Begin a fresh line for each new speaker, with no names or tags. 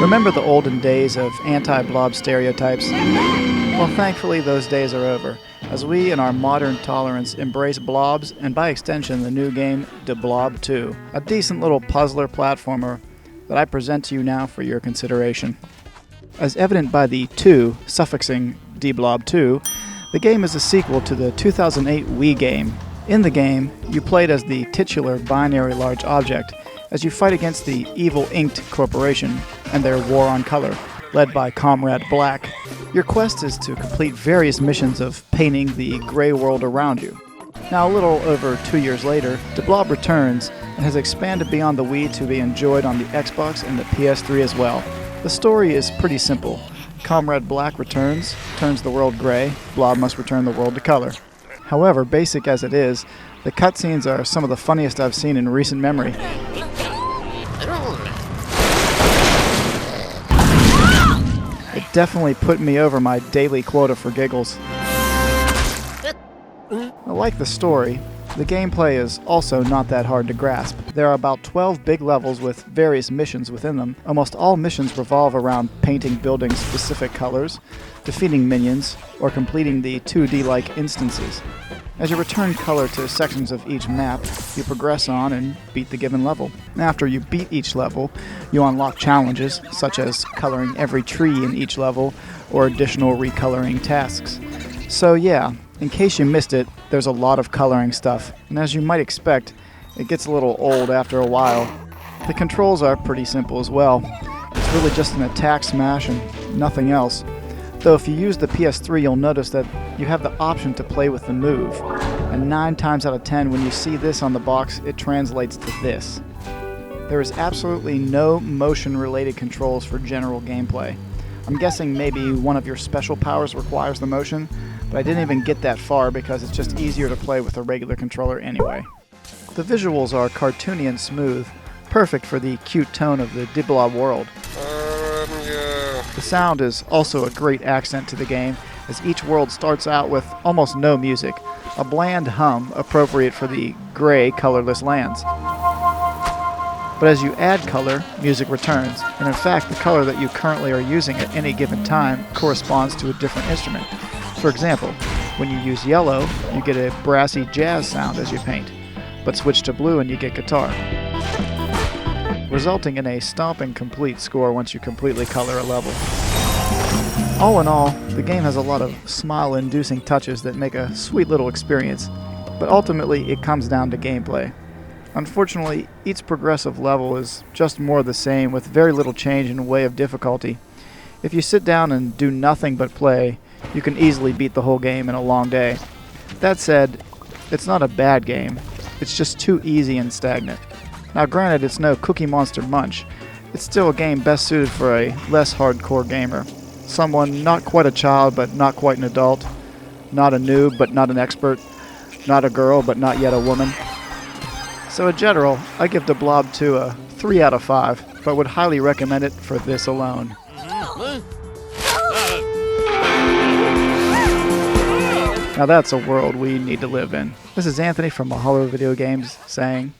Remember the olden days of anti-blob stereotypes? Well, thankfully those days are over, as we in our modern tolerance embrace blobs and by extension the new game Blob 2, a decent little puzzler platformer that I present to you now for your consideration. As evident by the 2 suffixing Blob 2, the game is a sequel to the 2008 Wii game. In the game, you played as the titular binary large object as you fight against the evil Inked Corporation and their war on color, led by Comrade Black. Your quest is to complete various missions of painting the gray world around you. Now, a little over 2 years later, Blob returns and has expanded beyond the Wii to be enjoyed on the Xbox and the PS3 as well. The story is pretty simple. Comrade Black returns, turns the world gray, Blob must return the world to color. However, basic as it is, the cutscenes are some of the funniest I've seen in recent memory. It definitely put me over my daily quota for giggles. Like the story, the gameplay is also not that hard to grasp. There are about 12 big levels with various missions within them. Almost all missions revolve around painting buildings specific colors, defeating minions, or completing the 2D-like instances. As you return color to sections of each map, you progress on and beat the given level. After you beat each level, you unlock challenges, such as coloring every tree in each level, or additional recoloring tasks. So yeah, in case you missed it, there's a lot of coloring stuff, and as you might expect, it gets a little old after a while. The controls are pretty simple as well. It's really just an attack smash and nothing else. Though if you use the PS3, you'll notice that you have the option to play with the move, and 9 times out of 10 when you see this on the box, it translates to this. There is absolutely no motion-related controls for general gameplay. I'm guessing maybe one of your special powers requires the motion, but I didn't even get that far because it's just easier to play with a regular controller anyway. The visuals are cartoony and smooth, perfect for the cute tone of the Blob world. The sound is also a great accent to the game, as each world starts out with almost no music, a bland hum appropriate for the gray, colorless lands. But as you add color, music returns, and in fact the color that you currently are using at any given time corresponds to a different instrument. For example, when you use yellow, you get a brassy jazz sound as you paint, but switch to blue and you get guitar, resulting in a stomping complete score once you completely color a level. All in all, the game has a lot of smile-inducing touches that make a sweet little experience, but ultimately it comes down to gameplay. Unfortunately, each progressive level is just more of the same with very little change in way of difficulty. If you sit down and do nothing but play, you can easily beat the whole game in a long day. That said, it's not a bad game, it's just too easy and stagnant. Now granted, it's no Cookie Monster Munch, it's still a game best suited for a less hardcore gamer. Someone not quite a child but not quite an adult, not a noob but not an expert, not a girl but not yet a woman. So in general, I give Blob 2 a 3 out of 5, but would highly recommend it for this alone. Now that's a world we need to live in. This is Anthony from Mahalo Video Games saying...